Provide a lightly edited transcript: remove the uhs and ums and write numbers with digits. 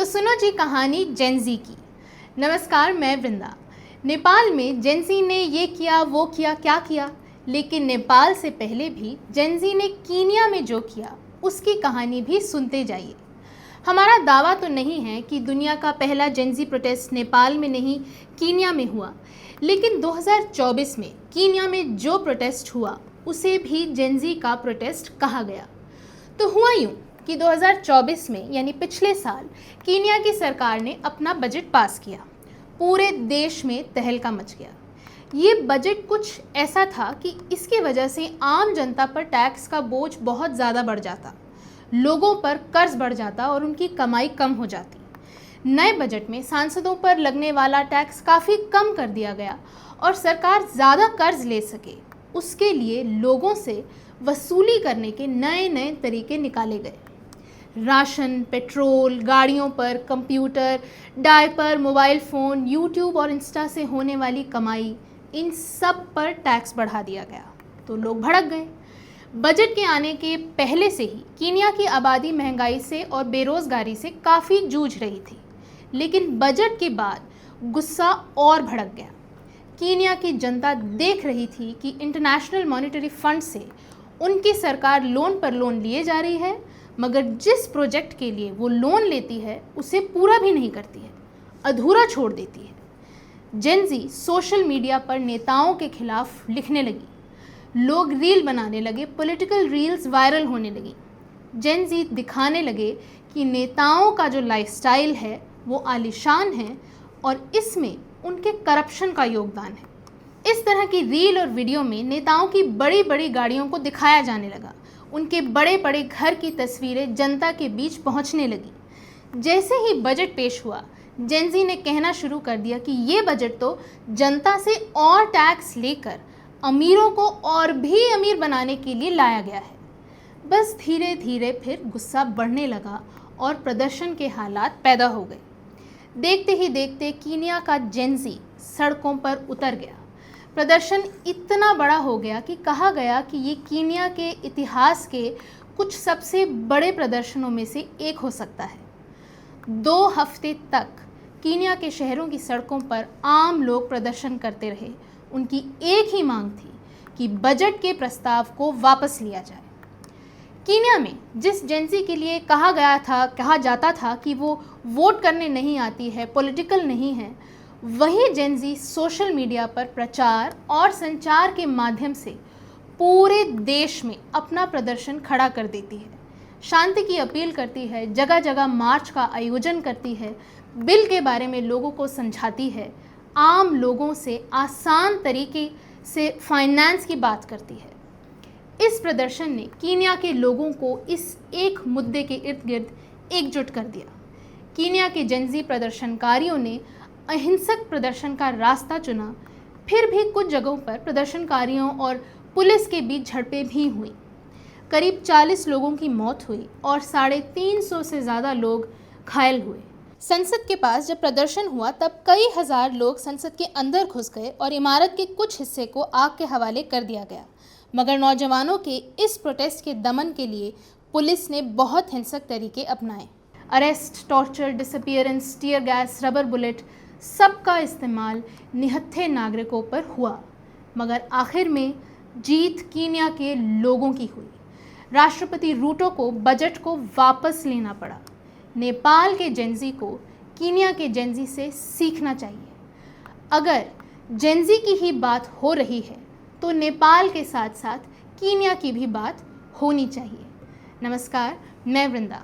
सुनो जी कहानी जेनजी की। नमस्कार, मैं वृंदा। नेपाल में जेनजी ने ये किया वो किया क्या किया, लेकिन नेपाल से पहले भी जेनजी ने कीनिया में जो किया उसकी कहानी भी सुनते जाइए। हमारा दावा तो नहीं है कि दुनिया का पहला जेनजी प्रोटेस्ट नेपाल में नहीं कीनिया में हुआ, लेकिन 2024 में कीनिया में जो प्रोटेस्ट हुआ उसे भी जेनजी का प्रोटेस्ट कहा गया। तो हुआ यूँ कि 2024 में यानी पिछले साल कीनिया की सरकार ने अपना बजट पास किया। पूरे देश में तहलका मच गया। ये बजट कुछ ऐसा था कि इसकी वजह से आम जनता पर टैक्स का बोझ बहुत ज़्यादा बढ़ जाता, लोगों पर कर्ज बढ़ जाता और उनकी कमाई कम हो जाती। नए बजट में सांसदों पर लगने वाला टैक्स काफ़ी कम कर दिया गया और सरकार ज़्यादा कर्ज ले सके उसके लिए लोगों से वसूली करने के नए नए तरीके निकाले गए। राशन, पेट्रोल, गाड़ियों पर, computer, diaper, mobile phone, YouTube और इंस्टा से होने वाली कमाई, इन सब पर टैक्स बढ़ा दिया गया तो लोग भड़क गए। बजट के आने के पहले से ही कीनिया की आबादी महंगाई से और बेरोज़गारी से काफ़ी जूझ रही थी, लेकिन बजट के बाद गुस्सा और भड़क गया। कीनिया की जनता देख रही थी कि इंटरनेशनल मॉनेटरी फंड से उनकी सरकार लोन पर लोन लिए जा रही है, मगर जिस प्रोजेक्ट के लिए वो लोन लेती है उसे पूरा भी नहीं करती है, अधूरा छोड़ देती है। जेनजी सोशल मीडिया पर नेताओं के खिलाफ लिखने लगी, लोग रील बनाने लगे, पॉलिटिकल रील्स वायरल होने लगी। जेनजी दिखाने लगे कि नेताओं का जो लाइफस्टाइल है वो आलीशान है और इसमें उनके करप्शन का योगदान है। इस तरह की रील और वीडियो में नेताओं की बड़ी बड़ी गाड़ियों को दिखाया जाने लगा, उनके बड़े बड़े घर की तस्वीरें जनता के बीच पहुंचने लगी। जैसे ही बजट पेश हुआ, जेनजी ने कहना शुरू कर दिया कि ये बजट तो जनता से और टैक्स लेकर अमीरों को और भी अमीर बनाने के लिए लाया गया है। बस धीरे धीरे फिर गुस्सा बढ़ने लगा और प्रदर्शन के हालात पैदा हो गए। देखते ही देखते कीनिया का जेनजी सड़कों पर उतर गया। प्रदर्शन इतना बड़ा हो गया कि कहा गया कि ये कीनिया के इतिहास के कुछ सबसे बड़े प्रदर्शनों में से एक हो सकता है। 2 हफ्ते तक कीनिया के शहरों की सड़कों पर आम लोग प्रदर्शन करते रहे। उनकी एक ही मांग थी कि बजट के प्रस्ताव को वापस लिया जाए। कीनिया में जिस जेनजी के लिए कहा जाता था कि वो वोट करने नहीं आती है, पॉलिटिकल नहीं है, वही जेनजी सोशल मीडिया पर प्रचार और संचार के माध्यम से पूरे देश में अपना प्रदर्शन खड़ा कर देती है, शांति की अपील करती है, जगह जगह मार्च का आयोजन करती है, बिल के बारे में लोगों को समझाती है, आम लोगों से आसान तरीके से फाइनेंस की बात करती है। इस प्रदर्शन ने कीनिया के लोगों को इस एक मुद्दे के इर्द गिर्द एकजुट कर दिया। कीनिया के जेनजी प्रदर्शनकारियों ने अहिंसक प्रदर्शन का रास्ता चुना। फिर भी कुछ जगहों पर प्रदर्शनकारियों और पुलिस के बीच झड़पें भी हुई। करीब 40 लोगों की मौत हुई और 350 से ज़्यादा लोग घायल हुए। संसद के पास जब प्रदर्शन हुआ तब कई हजार लोग संसद के अंदर घुस गए और इमारत के कुछ हिस्से को आग के हवाले कर दिया गया। मगर नौजवानों के इस प्रोटेस्ट के दमन के लिए पुलिस ने बहुत हिंसक तरीके अपनाए। Arrest, torture, disappearance, tear gas, rubber bullet, सबका इस्तेमाल निहत्थे नागरिकों पर हुआ, मगर आखिर में जीत कीनिया के लोगों की हुई। राष्ट्रपति रूटो को बजट को वापस लेना पड़ा। नेपाल के जेनजी को कीनिया के जेनजी से सीखना चाहिए। अगर जेनजी की ही बात हो रही है तो नेपाल के साथ साथ कीनिया की भी बात होनी चाहिए। नमस्कार, मैं वृंदा।